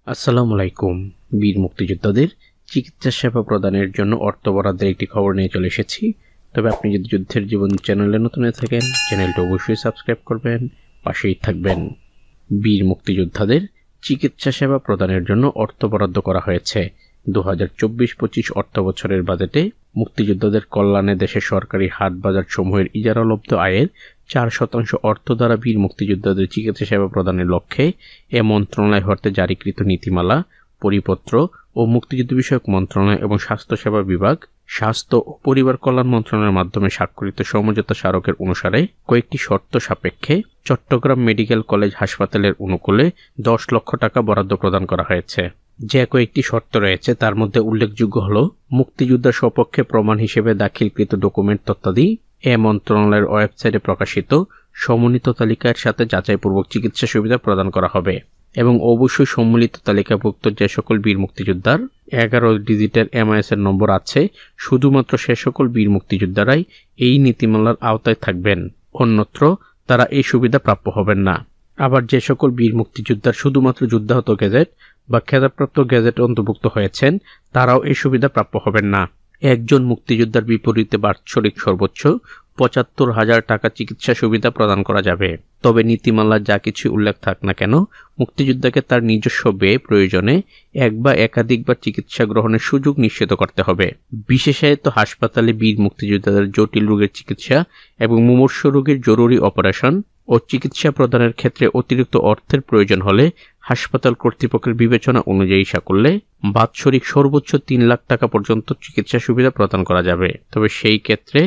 আসসালামু আলাইকুম। বীর মুক্তিযোদ্ধাদের চিকিৎসা সেবা প্রদানের জন্য অর্থ বরাদ্দের একটি খবর নিয়ে চলে এসেছি। তবে আপনি যদি যুদ্ধের জীবন চ্যানেলে নতুন হয়ে থাকেন, চ্যানেলটি অবশ্যই সাবস্ক্রাইব করবেন, পাশেই থাকবেন। বীর মুক্তিযোদ্ধাদের চিকিৎসা সেবা প্রদানের জন্য অর্থ বরাদ্দ করা হয়েছে। 2024-25 অর্থ বছরের বাজেটে মুক্তিযোদ্ধাদের কল্যাণে দেশের সরকারি হাট বাজার সমূহের ইজারালব্ধ আয়ের 4% অর্থ দ্বারা বীর মুক্তিযোদ্ধাদের চিকিৎসা সেবা প্রদানের লক্ষ্যে এ মন্ত্রণালয় হতে জারিকৃত নীতিমালা, পরিপত্র ও মুক্তিযুদ্ধ বিষয়ক মন্ত্রণালয় এবং স্বাস্থ্যসেবা বিভাগ, স্বাস্থ্য ও পরিবার কল্যাণ মন্ত্রণালয়ের মাধ্যমে স্বাক্ষরিত সমঝোতা স্মারকের অনুসারে কয়েকটি শর্ত সাপেক্ষে চট্টগ্রাম মেডিকেল কলেজ হাসপাতালের অনুকূলে 10 লক্ষ টাকা বরাদ্দ প্রদান করা হয়েছে। যে কয়েকটি শর্ত রয়েছে তার মধ্যে উল্লেখযোগ্য হল মুক্তিযোদ্ধার সপক্ষে প্রমাণ হিসেবে দাখিলকৃত ডকুমেন্ট তথ্যাদি এ মন্ত্রণালয়ের ওয়েবসাইটে প্রকাশিত সমন্বিত তালিকার সাথে যাচাইপূর্বক চিকিৎসা সুবিধা প্রদান করা হবে এবং অবশ্যই সম্মিলিত তালিকাভুক্ত যে সকল বীর মুক্তিযোদ্ধার 11 ডিজিটের MIS এর নম্বর আছে শুধুমাত্র সে সকল বীর মুক্তিযোদ্ধারাই এই নীতিমালার আওতায় থাকবেন, অন্যত্র তারা এই সুবিধা প্রাপ্য হবেন না। আবার যে সকল বীর মুক্তিযোদ্ধার শুধুমাত্র যুদ্ধাহত গেজেট বা খেতাবপ্রাপ্ত গেজেট অন্তর্ভুক্ত হয়েছেন তারাও এই সুবিধা প্রাপ্য হবেন না। একজন মুক্তিযোদ্ধার বিপরীতে বাৎসরিক সর্বোচ্চ 75,000 টাকা চিকিৎসা সুবিধা প্রদান করা যাবে। তবে নীতিমালার যা কিছু উল্লেখ থাক না কেন, মুক্তিযোদ্ধাকে তার নিজস্ব ব্যয় প্রয়োজনে এক বা একাধিকবার চিকিৎসা গ্রহণের সুযোগ নিশ্চিত করতে হবে। বিশেষায়িত হাসপাতালে বীর মুক্তিযোদ্ধাদের জটিল রোগের চিকিৎসা এবং মুমূর্ষ রোগীর জরুরি অপারেশন ও চিকিৎসা প্রদানের ক্ষেত্রে অতিরিক্ত অর্থের প্রয়োজন হলে হাসপাতাল কর্তৃপক্ষের বিবেচনা অনুযায়ী সাকল্যে বাৎসরিক সর্বোচ্চ 3 লাখ টাকা পর্যন্ত চিকিৎসা সুবিধা প্রদান করা যাবে। তবে সেই ক্ষেত্রে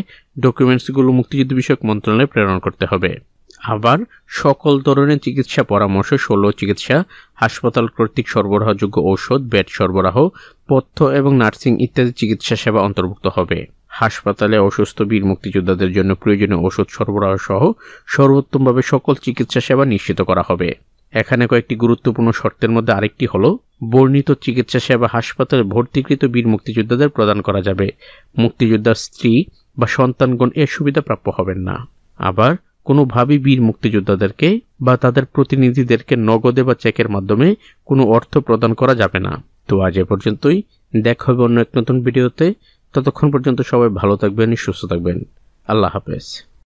ডকুমেন্টসগুলো মুক্তিযুদ্ধ বিষয়ক মন্ত্রণালয়ে প্রেরণ করতে হবে। আবার সকল ধরনের চিকিৎসা পরামর্শ, শল্য চিকিৎসা, হাসপাতাল কর্তৃক সরবরাহযোগ্য ঔষধ, বেড সরবরাহ, পথ্য এবং নার্সিং ইত্যাদি চিকিৎসা সেবা অন্তর্ভুক্ত হবে। হাসপাতালে অসুস্থ বীর মুক্তিযোদ্ধাদের জন্য প্রয়োজনীয় ওষুধ সরবরাহ সহ সর্বোত্তমভাবে সকল চিকিৎসা সেবা নিশ্চিত করা হবে। এখানে কয়েকটি গুরুত্বপূর্ণ শর্তের মধ্যে আরেকটি হলো বর্ণিত চিকিৎসা সেবা হাসপাতালে ভর্তিকৃত বীর মুক্তিযোদ্ধাদের প্রদান করা যাবে। মুক্তিযোদ্ধার স্ত্রী বা সন্তানগণ এর সুবিধা প্রাপ্য হবেন না। আবার কোনোভাবেই বীর মুক্তিযোদ্ধাদেরকে বা তাদের প্রতিনিধিদেরকে নগদে বা চেকের মাধ্যমে কোনো অর্থ প্রদান করা যাবে না। তো আজ এ পর্যন্তই, দেখা হবে অন্য এক নতুন ভিডিওতে। ততক্ষণ পর্যন্ত সবাই ভালো থাকবেন, সুস্থ থাকবেন। আল্লাহ হাফেজ।